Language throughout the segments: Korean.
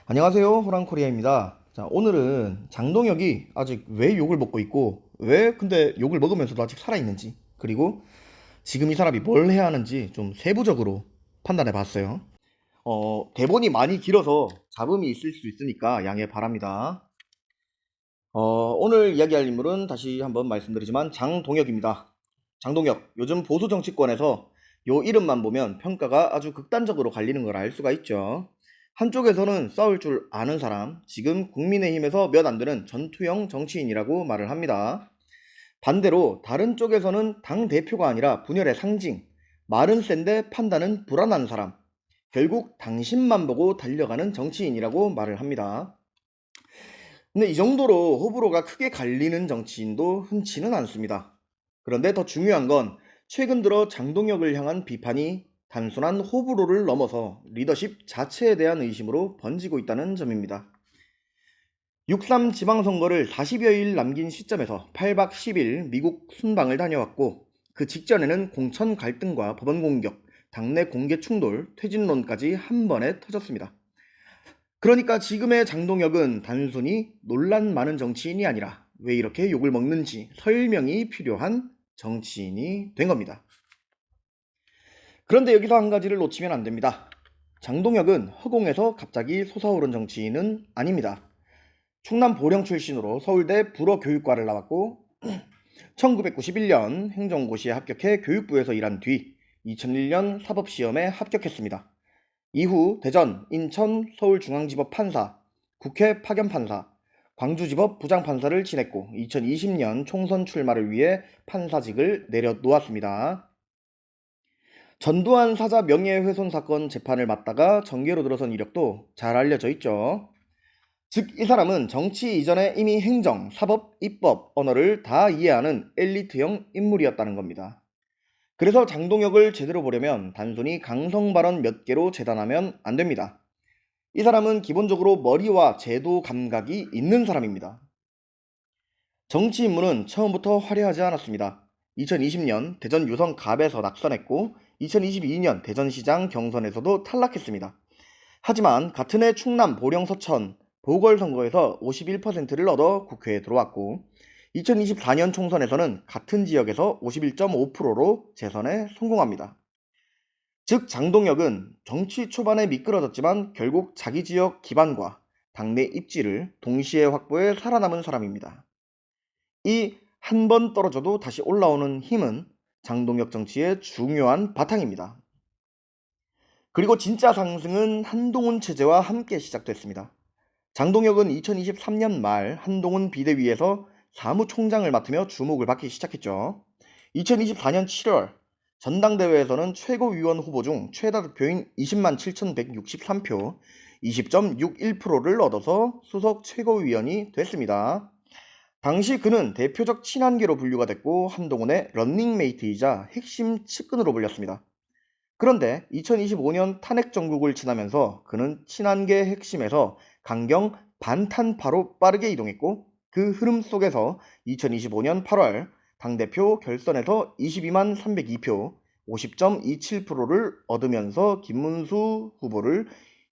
안녕하세요, 호랑코리아입니다. 자, 오늘은 장동혁이 아직 왜 욕을 먹고 있고, 왜 근데 욕을 먹으면서도 아직 살아있는지, 그리고 지금 이 사람이 뭘 해야 하는지 좀 세부적으로 판단해 봤어요. 대본이 많이 길어서 잡음이 있을 수 있으니까 양해 바랍니다. 오늘 이야기할 인물은 다시 한번 말씀드리지만 장동혁입니다. 장동혁, 요즘 보수 정치권에서 요 이름만 보면 평가가 아주 극단적으로 갈리는 걸 알 수가 있죠. 한쪽에서는 싸울 줄 아는 사람, 지금 국민의힘에서 몇 안 되는 전투형 정치인이라고 말을 합니다. 반대로 다른 쪽에서는 당 대표가 아니라 분열의 상징, 말은 센데 판단은 불안한 사람, 결국 당신만 보고 달려가는 정치인이라고 말을 합니다. 근데 이 정도로 호불호가 크게 갈리는 정치인도 흔치는 않습니다. 그런데 더 중요한 건 최근 들어 장동혁을 향한 비판이 단순한 호불호를 넘어서 리더십 자체에 대한 의심으로 번지고 있다는 점입니다. 6.3 지방선거를 40여일 남긴 시점에서 8박 10일 미국 순방을 다녀왔고, 그 직전에는 공천 갈등과 법원 공격, 당내 공개 충돌, 퇴진론까지 한 번에 터졌습니다. 그러니까 지금의 장동혁은 단순히 논란 많은 정치인이 아니라 왜 이렇게 욕을 먹는지 설명이 필요한 정치인이 된 겁니다. 그런데 여기서 한 가지를 놓치면 안 됩니다. 장동혁은 허공에서 갑자기 솟아오른 정치인은 아닙니다. 충남 보령 출신으로 서울대 불어교육과를 나왔고 1991년 행정고시에 합격해 교육부에서 일한 뒤 2001년 사법시험에 합격했습니다. 이후 대전, 인천, 서울중앙지법 판사, 국회 파견판사, 광주지법 부장판사를 지냈고 2020년 총선 출마를 위해 판사직을 내려놓았습니다. 전두환 사자 명예훼손 사건 재판을 맡다가 정계로 들어선 이력도 잘 알려져 있죠. 즉, 이 사람은 정치 이전에 이미 행정, 사법, 입법, 언어를 다 이해하는 엘리트형 인물이었다는 겁니다. 그래서 장동혁을 제대로 보려면 단순히 강성 발언 몇 개로 재단하면 안 됩니다. 이 사람은 기본적으로 머리와 제도 감각이 있는 사람입니다. 정치 인물은 처음부터 화려하지 않았습니다. 2020년 대전 유성 갑에서 낙선했고 2022년 대전시장 경선에서도 탈락했습니다. 하지만 같은 해 충남 보령 서천 보궐선거에서 51%를 얻어 국회에 들어왔고 2024년 총선에서는 같은 지역에서 51.5%로 재선에 성공합니다. 즉 장동혁은 정치 초반에 미끄러졌지만 결국 자기 지역 기반과 당내 입지를 동시에 확보해 살아남은 사람입니다. 이 한 번 떨어져도 다시 올라오는 힘은 장동혁 정치의 중요한 바탕입니다. 그리고 진짜 상승은 한동훈 체제와 함께 시작됐습니다. 장동혁은 2023년 말 한동훈 비대위에서 사무총장을 맡으며 주목을 받기 시작했죠. 2024년 7월 전당대회에서는 최고위원 후보 중 최다 득표인 20만 7,163표, 20.61%를 얻어서 수석 최고위원이 됐습니다. 당시 그는 대표적 친한계로 분류가 됐고 한동훈의 런닝메이트이자 핵심 측근으로 불렸습니다. 그런데 2025년 탄핵 정국을 지나면서 그는 친한계 핵심에서 강경 반탄파로 빠르게 이동했고 그 흐름 속에서 2025년 8월 당대표 결선에서 22만 302표 50.27%를 얻으면서 김문수 후보를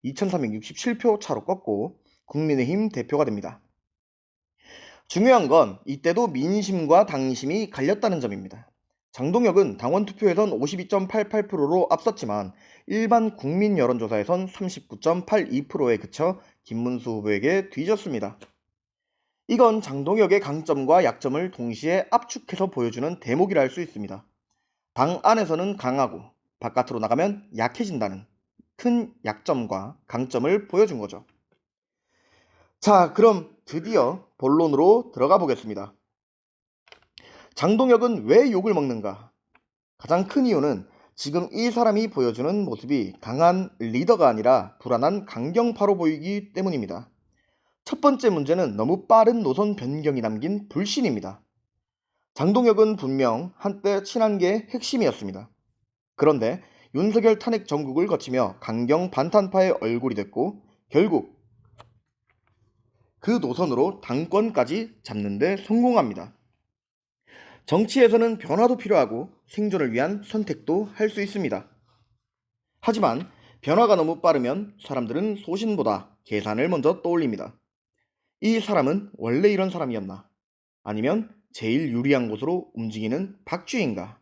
2367표 차로 꺾고 국민의힘 대표가 됩니다. 중요한 건 이때도 민심과 당심이 갈렸다는 점입니다. 장동혁은 당원 투표에선 52.88%로 앞섰지만 일반 국민 여론조사에선 39.82%에 그쳐 김문수 후보에게 뒤졌습니다. 이건 장동혁의 강점과 약점을 동시에 압축해서 보여주는 대목이라 할 수 있습니다. 당 안에서는 강하고 바깥으로 나가면 약해진다는 큰 약점과 강점을 보여준 거죠. 자, 그럼 드디어 본론으로 들어가 보겠습니다. 장동혁은 왜 욕을 먹는가? 가장 큰 이유는 지금 이 사람이 보여주는 모습이 강한 리더가 아니라 불안한 강경파로 보이기 때문입니다. 첫 번째 문제는 너무 빠른 노선 변경이 남긴 불신입니다. 장동혁은 분명 한때 친한계 핵심이었습니다. 그런데 윤석열 탄핵 정국을 거치며 강경 반탄파의 얼굴이 됐고 결국 그 노선으로 당권까지 잡는 데 성공합니다. 정치에서는 변화도 필요하고 생존을 위한 선택도 할 수 있습니다. 하지만 변화가 너무 빠르면 사람들은 소신보다 계산을 먼저 떠올립니다. 이 사람은 원래 이런 사람이었나? 아니면 제일 유리한 곳으로 움직이는 박쥐인가?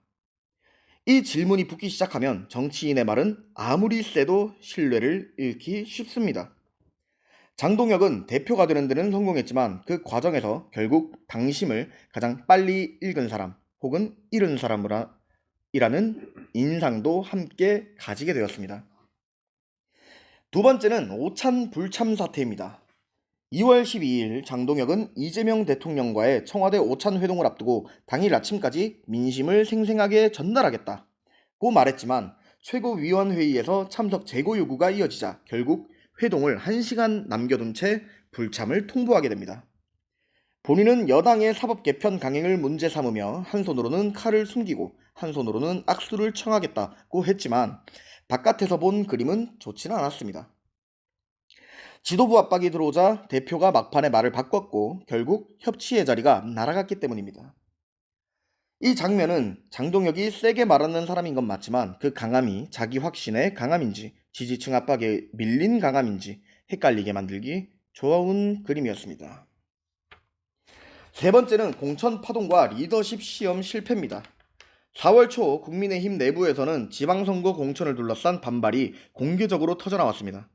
이 질문이 붙기 시작하면 정치인의 말은 아무리 세도 신뢰를 잃기 쉽습니다. 장동혁은 대표가 되는 데는 성공했지만 그 과정에서 결국 당심을 가장 빨리 읽은 사람 혹은 잃은 사람이라는 인상도 함께 가지게 되었습니다. 두 번째는 오찬 불참 사태입니다. 2월 12일 장동혁은 이재명 대통령과의 청와대 오찬 회동을 앞두고 당일 아침까지 민심을 생생하게 전달하겠다고 말했지만 최고위원회의에서 참석 재고 요구가 이어지자 결국 회동을 1시간 남겨둔 채 불참을 통보하게 됩니다. 본인은 여당의 사법 개편 강행을 문제 삼으며 한 손으로는 칼을 숨기고 한 손으로는 악수를 청하겠다고 했지만 바깥에서 본 그림은 좋지는 않았습니다. 지도부 압박이 들어오자 대표가 막판에 말을 바꿨고 결국 협치의 자리가 날아갔기 때문입니다. 이 장면은 장동혁이 세게 말하는 사람인 건 맞지만 그 강함이 자기 확신의 강함인지 지지층 압박에 밀린 강함인지 헷갈리게 만들기 좋은 그림이었습니다. 세 번째는 공천 파동과 리더십 시험 실패입니다. 4월 초 국민의힘 내부에서는 지방선거 공천을 둘러싼 반발이 공개적으로 터져나왔습니다.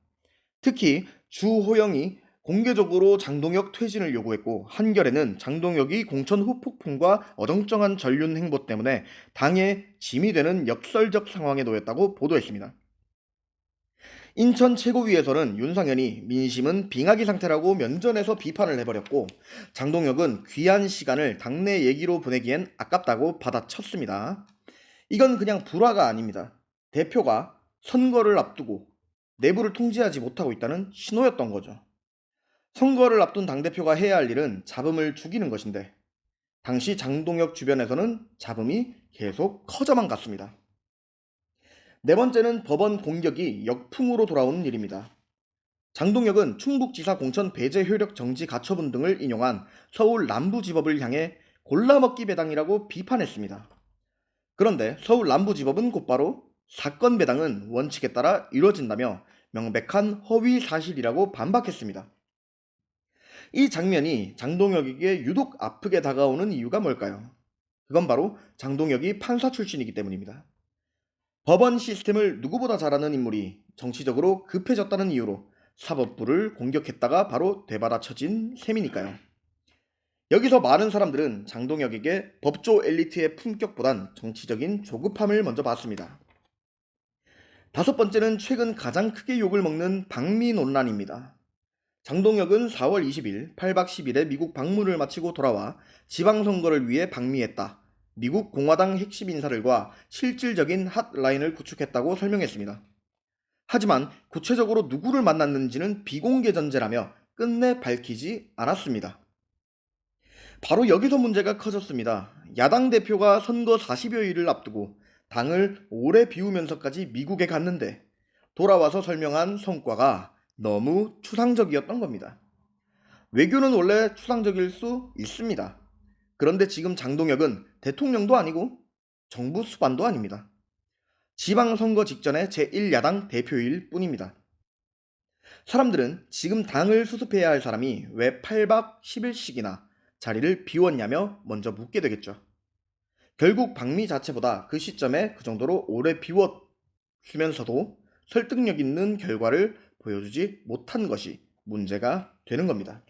특히 주호영이 공개적으로 장동혁 퇴진을 요구했고 한겨레는 장동혁이 공천 후 폭풍과 어정쩡한 전륜 행보 때문에 당의 짐이 되는 역설적 상황에 놓였다고 보도했습니다. 인천 최고위에서는 윤상현이 민심은 빙하기 상태라고 면전에서 비판을 해버렸고 장동혁은 귀한 시간을 당내 얘기로 보내기엔 아깝다고 받아쳤습니다. 이건 그냥 불화가 아닙니다. 대표가 선거를 앞두고 내부를 통제하지 못하고 있다는 신호였던 거죠. 선거를 앞둔 당대표가 해야 할 일은 잡음을 죽이는 것인데 당시 장동혁 주변에서는 잡음이 계속 커져만 갔습니다. 네 번째는 법원 공격이 역풍으로 돌아오는 일입니다. 장동혁은 충북지사 공천 배제 효력 정지 가처분 등을 인용한 서울 남부지법을 향해 골라먹기 배당이라고 비판했습니다. 그런데 서울 남부지법은 곧바로 사건 배당은 원칙에 따라 이루어진다며 명백한 허위 사실이라고 반박했습니다. 이 장면이 장동혁에게 유독 아프게 다가오는 이유가 뭘까요? 그건 바로 장동혁이 판사 출신이기 때문입니다. 법원 시스템을 누구보다 잘 아는 인물이 정치적으로 급해졌다는 이유로 사법부를 공격했다가 바로 되받아쳐진 셈이니까요. 여기서 많은 사람들은 장동혁에게 법조 엘리트의 품격보단 정치적인 조급함을 먼저 봤습니다. 다섯 번째는 최근 가장 크게 욕을 먹는 방미 논란입니다. 장동혁은 4월 20일 8박 10일의 미국 방문을 마치고 돌아와 지방선거를 위해 방미했다. 미국 공화당 핵심 인사들과 실질적인 핫라인을 구축했다고 설명했습니다. 하지만 구체적으로 누구를 만났는지는 비공개 전제라며 끝내 밝히지 않았습니다. 바로 여기서 문제가 커졌습니다. 야당 대표가 선거 40여일을 앞두고 당을 오래 비우면서까지 미국에 갔는데 돌아와서 설명한 성과가 너무 추상적이었던 겁니다. 외교는 원래 추상적일 수 있습니다. 그런데 지금 장동혁은 대통령도 아니고 정부 수반도 아닙니다. 지방선거 직전에 제1야당 대표일 뿐입니다. 사람들은 지금 당을 수습해야 할 사람이 왜 8박 10일씩이나 자리를 비웠냐며 먼저 묻게 되겠죠. 결국 방미 자체보다 그 시점에 그 정도로 오래 비웠으면서도 설득력 있는 결과를 보여주지 못한 것이 문제가 되는 겁니다.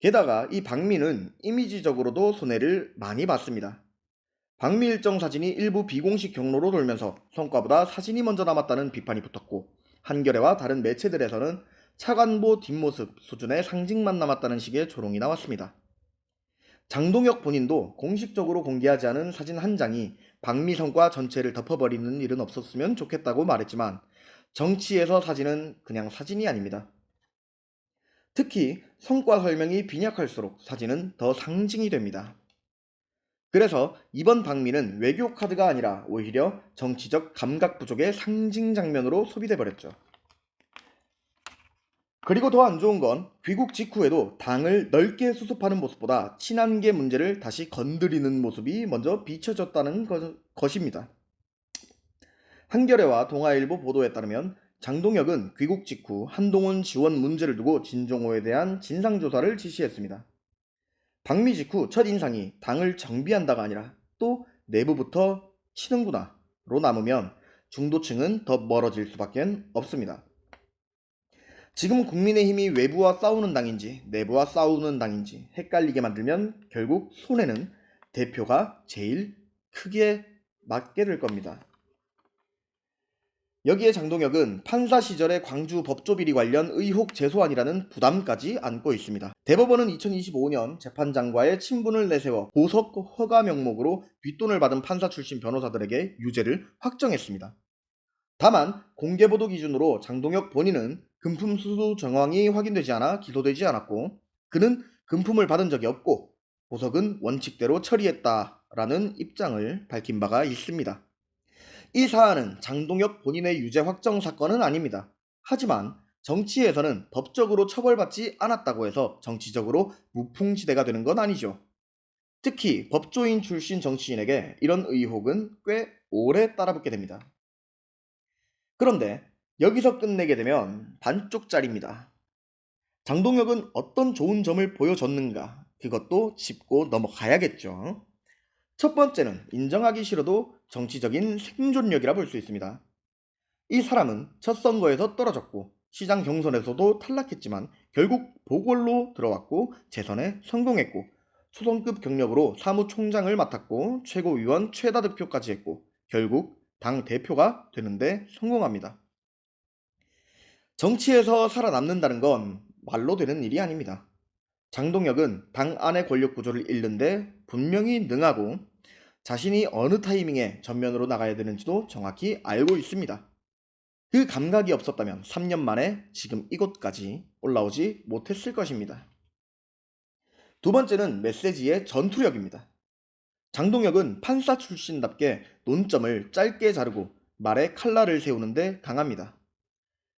게다가 이 방미는 이미지적으로도 손해를 많이 봤습니다. 방미 일정 사진이 일부 비공식 경로로 돌면서 성과보다 사진이 먼저 남았다는 비판이 붙었고 한겨레와 다른 매체들에서는 차관보 뒷모습 수준의 상징만 남았다는 식의 조롱이 나왔습니다. 장동혁 본인도 공식적으로 공개하지 않은 사진 한 장이 방미 성과 전체를 덮어버리는 일은 없었으면 좋겠다고 말했지만 정치에서 사진은 그냥 사진이 아닙니다. 특히 성과 설명이 빈약할수록 사진은 더 상징이 됩니다. 그래서 이번 방미는 외교 카드가 아니라 오히려 정치적 감각 부족의 상징 장면으로 소비돼 버렸죠. 그리고 더 안 좋은 건 귀국 직후에도 당을 넓게 수습하는 모습보다 친한계 문제를 다시 건드리는 모습이 먼저 비춰졌다는 것입니다. 한겨레와 동아일보 보도에 따르면 장동혁은 귀국 직후 한동훈 지원 문제를 두고 진종호에 대한 진상조사를 지시했습니다. 방미 직후 첫 인상이 당을 정비한다가 아니라 또 내부부터 치는구나로 남으면 중도층은 더 멀어질 수밖에 없습니다. 지금 국민의힘이 외부와 싸우는 당인지 내부와 싸우는 당인지 헷갈리게 만들면 결국 손해는 대표가 제일 크게 맞게 될 겁니다. 여기에 장동혁은 판사 시절의 광주 법조비리 관련 의혹 제소안이라는 부담까지 안고 있습니다. 대법원은 2025년 재판장과의 친분을 내세워 보석 허가 명목으로 뒷돈을 받은 판사 출신 변호사들에게 유죄를 확정했습니다. 다만 공개보도 기준으로 장동혁 본인은 금품 수수 정황이 확인되지 않아 기소되지 않았고 그는 금품을 받은 적이 없고 보석은 원칙대로 처리했다라는 입장을 밝힌 바가 있습니다. 이 사안은 장동혁 본인의 유죄 확정 사건은 아닙니다. 하지만 정치에서는 법적으로 처벌받지 않았다고 해서 정치적으로 무풍지대가 되는 건 아니죠. 특히 법조인 출신 정치인에게 이런 의혹은 꽤 오래 따라붙게 됩니다. 그런데 여기서 끝내게 되면 반쪽짜리입니다. 장동혁은 어떤 좋은 점을 보여줬는가? 그것도 짚고 넘어가야겠죠. 첫 번째는 인정하기 싫어도 정치적인 생존력이라 볼 수 있습니다. 이 사람은 첫 선거에서 떨어졌고 시장 경선에서도 탈락했지만 결국 보궐로 들어왔고 재선에 성공했고 초선급 경력으로 사무총장을 맡았고 최고위원 최다 득표까지 했고 결국 당 대표가 되는데 성공합니다. 정치에서 살아남는다는 건 말로 되는 일이 아닙니다. 장동혁은 당 안의 권력 구조를 잃는데 분명히 능하고 자신이 어느 타이밍에 전면으로 나가야 되는지도 정확히 알고 있습니다. 그 감각이 없었다면 3년 만에 지금 이곳까지 올라오지 못했을 것입니다. 두 번째는 메시지의 전투력입니다. 장동혁은 판사 출신답게 논점을 짧게 자르고 말에 칼날을 세우는데 강합니다.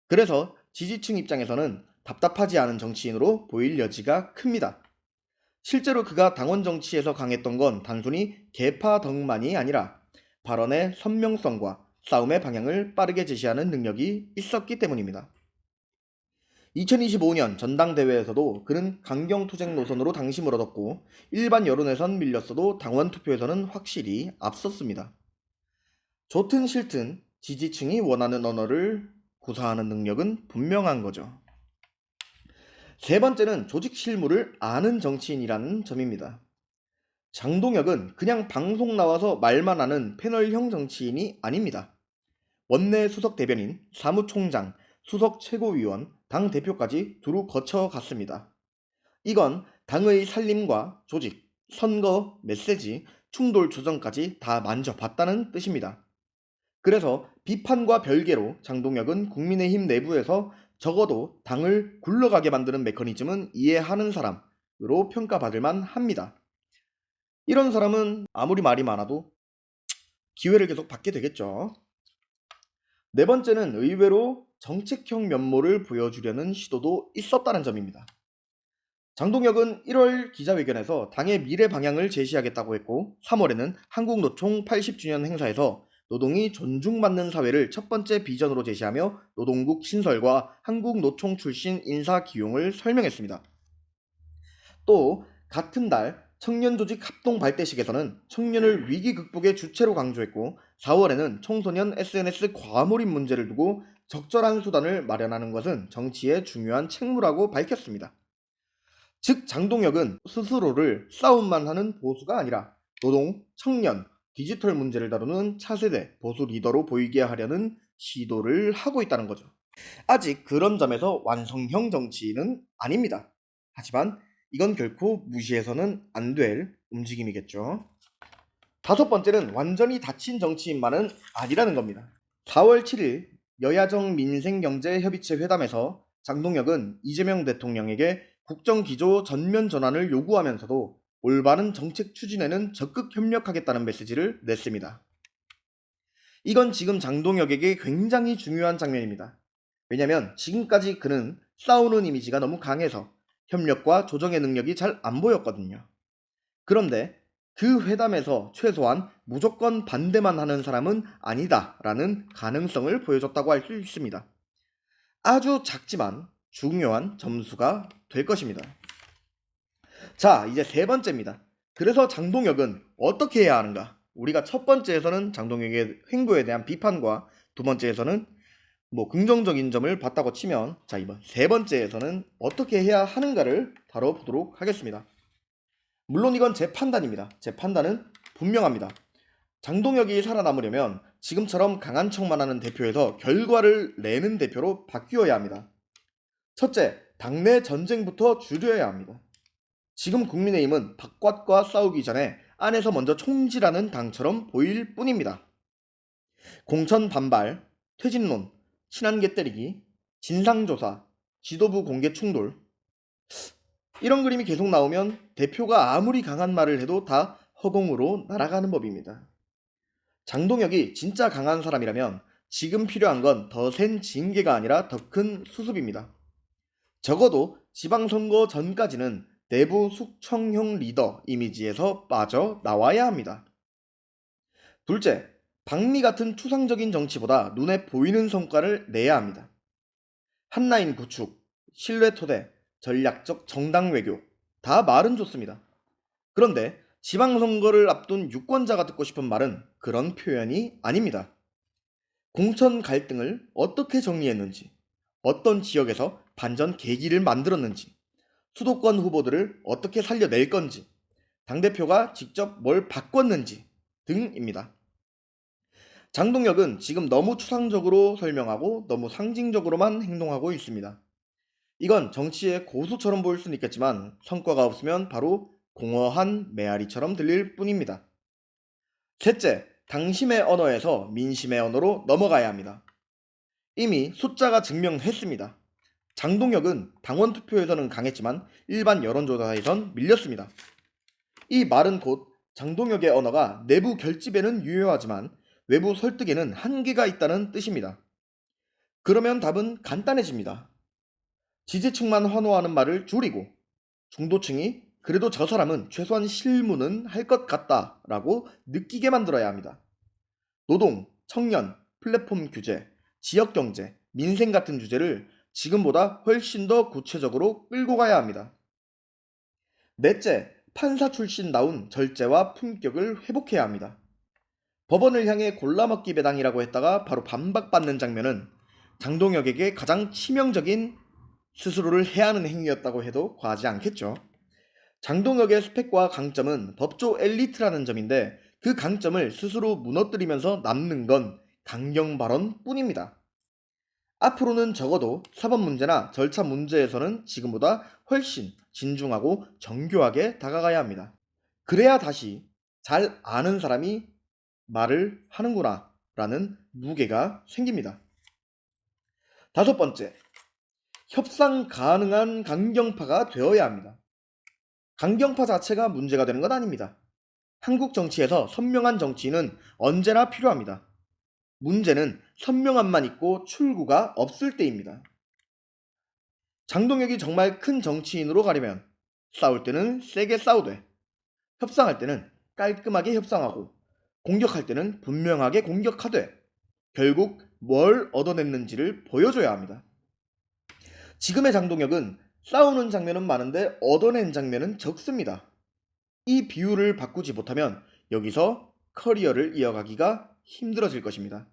그래서 지지층 입장에서는 답답하지 않은 정치인으로 보일 여지가 큽니다. 실제로 그가 당원 정치에서 강했던 건 단순히 계파덕만이 아니라 발언의 선명성과 싸움의 방향을 빠르게 제시하는 능력이 있었기 때문입니다. 2025년 전당대회에서도 그는 강경투쟁 노선으로 당심을 얻었고 일반 여론에선 밀렸어도 당원 투표에서는 확실히 앞섰습니다. 좋든 싫든 지지층이 원하는 언어를 구사하는 능력은 분명한 거죠. 세 번째는 조직 실무를 아는 정치인이라는 점입니다. 장동혁은 그냥 방송 나와서 말만 하는 패널형 정치인이 아닙니다. 원내 수석 대변인, 사무총장, 수석 최고위원, 당대표까지 두루 거쳐갔습니다. 이건 당의 살림과 조직, 선거, 메시지, 충돌 조정까지 다 만져봤다는 뜻입니다. 그래서 비판과 별개로 장동혁은 국민의힘 내부에서 적어도 당을 굴러가게 만드는 메커니즘은 이해하는 사람으로 평가받을 만합니다. 이런 사람은 아무리 말이 많아도 기회를 계속 받게 되겠죠. 네 번째는 의외로 정책형 면모를 보여주려는 시도도 있었다는 점입니다. 장동혁은 1월 기자회견에서 당의 미래 방향을 제시하겠다고 했고 3월에는 한국노총 80주년 행사에서 노동이 존중받는 사회를 첫 번째 비전으로 제시하며 노동국 신설과 한국노총 출신 인사 기용을 설명했습니다. 또 같은 달 청년조직 합동 발대식에서는 청년을 위기 극복의 주체로 강조했고 4월에는 청소년 SNS 과몰입 문제를 두고 적절한 수단을 마련하는 것은 정치의 중요한 책무라고 밝혔습니다. 즉 장동혁은 스스로를 싸움만 하는 보수가 아니라 노동, 청년, 디지털 문제를 다루는 차세대 보수 리더로 보이게 하려는 시도를 하고 있다는 거죠. 아직 그런 점에서 완성형 정치인은 아닙니다. 하지만 이건 결코 무시해서는 안 될 움직임이겠죠. 다섯 번째는 완전히 닫힌 정치인만은 아니라는 겁니다. 4월 7일 여야정 민생경제협의체 회담에서 장동혁은 이재명 대통령에게 국정기조 전면 전환을 요구하면서도 올바른 정책 추진에는 적극 협력하겠다는 메시지를 냈습니다. 이건 지금 장동혁에게 굉장히 중요한 장면입니다. 왜냐하면 지금까지 그는 싸우는 이미지가 너무 강해서 협력과 조정의 능력이 잘 안 보였거든요. 그런데 그 회담에서 최소한 무조건 반대만 하는 사람은 아니다라는 가능성을 보여줬다고 할 수 있습니다. 아주 작지만 중요한 점수가 될 것입니다. 자, 이제 세 번째입니다. 그래서 장동혁은 어떻게 해야 하는가? 우리가 첫 번째에서는 장동혁의 행보에 대한 비판과 두 번째에서는 긍정적인 점을 봤다고 치면, 자, 이번 세 번째에서는 어떻게 해야 하는가를 다뤄보도록 하겠습니다. 물론 이건 제 판단입니다. 제 판단은 분명합니다. 장동혁이 살아남으려면 지금처럼 강한 척만 하는 대표에서 결과를 내는 대표로 바뀌어야 합니다. 첫째, 당내 전쟁부터 줄여야 합니다. 지금 국민의힘은 바깥과 싸우기 전에 안에서 먼저 총질하는 당처럼 보일 뿐입니다. 공천 반발, 퇴진론, 친한계 때리기, 진상조사, 지도부 공개 충돌, 이런 그림이 계속 나오면 대표가 아무리 강한 말을 해도 다 허공으로 날아가는 법입니다. 장동혁이 진짜 강한 사람이라면 지금 필요한 건 더 센 징계가 아니라 더 큰 수습입니다. 적어도 지방선거 전까지는 내부 숙청형 리더 이미지에서 빠져나와야 합니다. 둘째, 박미 같은 추상적인 정치보다 눈에 보이는 성과를 내야 합니다. 한라인 구축, 신뢰 토대, 전략적 정당 외교, 다 말은 좋습니다. 그런데 지방선거를 앞둔 유권자가 듣고 싶은 말은 그런 표현이 아닙니다. 공천 갈등을 어떻게 정리했는지, 어떤 지역에서 반전 계기를 만들었는지, 수도권 후보들을 어떻게 살려낼 건지, 당대표가 직접 뭘 바꿨는지 등입니다. 장동혁은 지금 너무 추상적으로 설명하고 너무 상징적으로만 행동하고 있습니다. 이건 정치의 고수처럼 보일 수는 있겠지만 성과가 없으면 바로 공허한 메아리처럼 들릴 뿐입니다. 셋째, 당심의 언어에서 민심의 언어로 넘어가야 합니다. 이미 숫자가 증명했습니다. 장동혁은 당원 투표에서는 강했지만 일반 여론조사에선 밀렸습니다. 이 말은 곧 장동혁의 언어가 내부 결집에는 유효하지만 외부 설득에는 한계가 있다는 뜻입니다. 그러면 답은 간단해집니다. 지지층만 환호하는 말을 줄이고 중도층이 그래도 저 사람은 최소한 실무는 할 것 같다 라고 느끼게 만들어야 합니다. 노동, 청년, 플랫폼 규제, 지역경제, 민생 같은 주제를 지금보다 훨씬 더 구체적으로 끌고 가야 합니다. 넷째, 판사 출신다운 절제와 품격을 회복해야 합니다. 법원을 향해 골라먹기 배당이라고 했다가 바로 반박받는 장면은 장동혁에게 가장 치명적인 스스로를 해하는 행위였다고 해도 과하지 않겠죠. 장동혁의 스펙과 강점은 법조 엘리트라는 점인데 그 강점을 스스로 무너뜨리면서 남는 건 강경 발언 뿐입니다. 앞으로는 적어도 사법 문제나 절차 문제에서는 지금보다 훨씬 진중하고 정교하게 다가가야 합니다. 그래야 다시 잘 아는 사람이 말을 하는구나 라는 무게가 생깁니다. 다섯 번째, 협상 가능한 강경파가 되어야 합니다. 강경파 자체가 문제가 되는 건 아닙니다. 한국 정치에서 선명한 정치인은 언제나 필요합니다. 문제는 선명함만 있고 출구가 없을 때입니다. 장동혁이 정말 큰 정치인으로 가려면 싸울 때는 세게 싸우되, 협상할 때는 깔끔하게 협상하고, 공격할 때는 분명하게 공격하되, 결국 뭘 얻어냈는지를 보여줘야 합니다. 지금의 장동혁은 싸우는 장면은 많은데 얻어낸 장면은 적습니다. 이 비율을 바꾸지 못하면 여기서 커리어를 이어가기가 힘들어질 것입니다.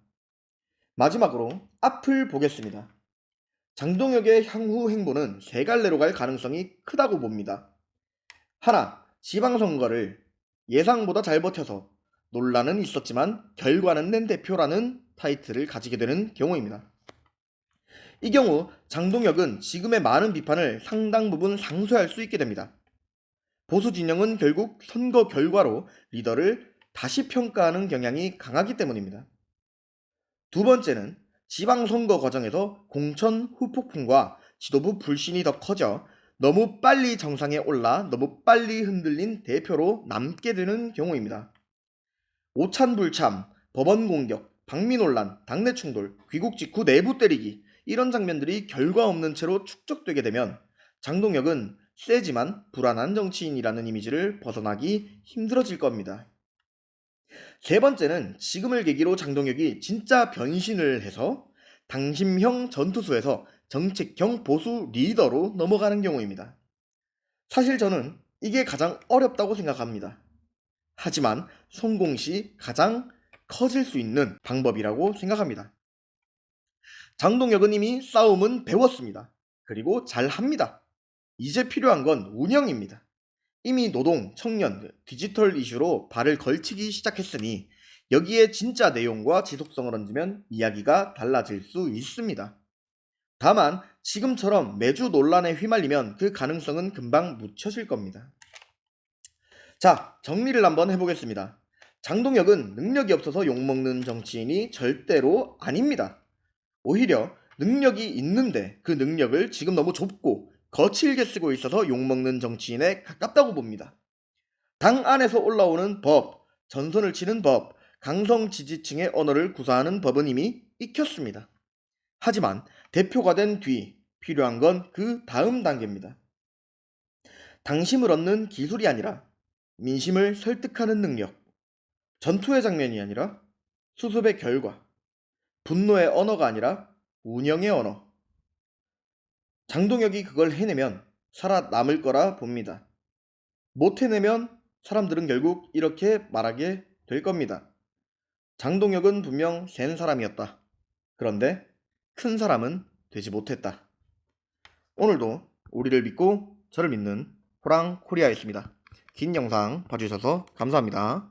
마지막으로 앞을 보겠습니다. 장동혁의 향후 행보는 세 갈래로 갈 가능성이 크다고 봅니다. 하나, 지방선거를 예상보다 잘 버텨서 논란은 있었지만 결과는 낸 대표라는 타이틀을 가지게 되는 경우입니다. 이 경우 장동혁은 지금의 많은 비판을 상당 부분 상쇄할 수 있게 됩니다. 보수 진영은 결국 선거 결과로 리더를 다시 평가하는 경향이 강하기 때문입니다. 두 번째는 지방선거 과정에서 공천 후폭풍과 지도부 불신이 더 커져 너무 빨리 정상에 올라 너무 빨리 흔들린 대표로 남게 되는 경우입니다. 오찬불참, 법원 공격, 박미 논란, 당내 충돌, 귀국 직후 내부 때리기, 이런 장면들이 결과 없는 채로 축적되게 되면 장동혁은 세지만 불안한 정치인이라는 이미지를 벗어나기 힘들어질 겁니다. 세 번째는 지금을 계기로 장동혁이 진짜 변신을 해서 당심형 전투수에서 정책형 보수 리더로 넘어가는 경우입니다. 사실 저는 이게 가장 어렵다고 생각합니다. 하지만 성공 시 가장 커질 수 있는 방법이라고 생각합니다. 장동혁은 이미 싸움은 배웠습니다. 그리고 잘합니다. 이제 필요한 건 운영입니다. 이미 노동, 청년, 디지털 이슈로 발을 걸치기 시작했으니 여기에 진짜 내용과 지속성을 얹으면 이야기가 달라질 수 있습니다. 다만 지금처럼 매주 논란에 휘말리면 그 가능성은 금방 묻혀질 겁니다. 자, 정리를 한번 해보겠습니다. 장동혁은 능력이 없어서 욕먹는 정치인이 절대로 아닙니다. 오히려 능력이 있는데 그 능력을 지금 너무 좁고 거칠게 쓰고 있어서 욕먹는 정치인에 가깝다고 봅니다. 당 안에서 올라오는 법, 전선을 치는 법, 강성 지지층의 언어를 구사하는 법은 이미 익혔습니다. 하지만 대표가 된 뒤 필요한 건 그 다음 단계입니다. 당심을 얻는 기술이 아니라 민심을 설득하는 능력, 전투의 장면이 아니라 수습의 결과, 분노의 언어가 아니라 운영의 언어. 장동혁이 그걸 해내면 살아남을 거라 봅니다. 못 해내면 사람들은 결국 이렇게 말하게 될 겁니다. 장동혁은 분명 센 사람이었다. 그런데 큰 사람은 되지 못했다. 오늘도 우리를 믿고 저를 믿는 호랑코리아였습니다. 긴 영상 봐주셔서 감사합니다.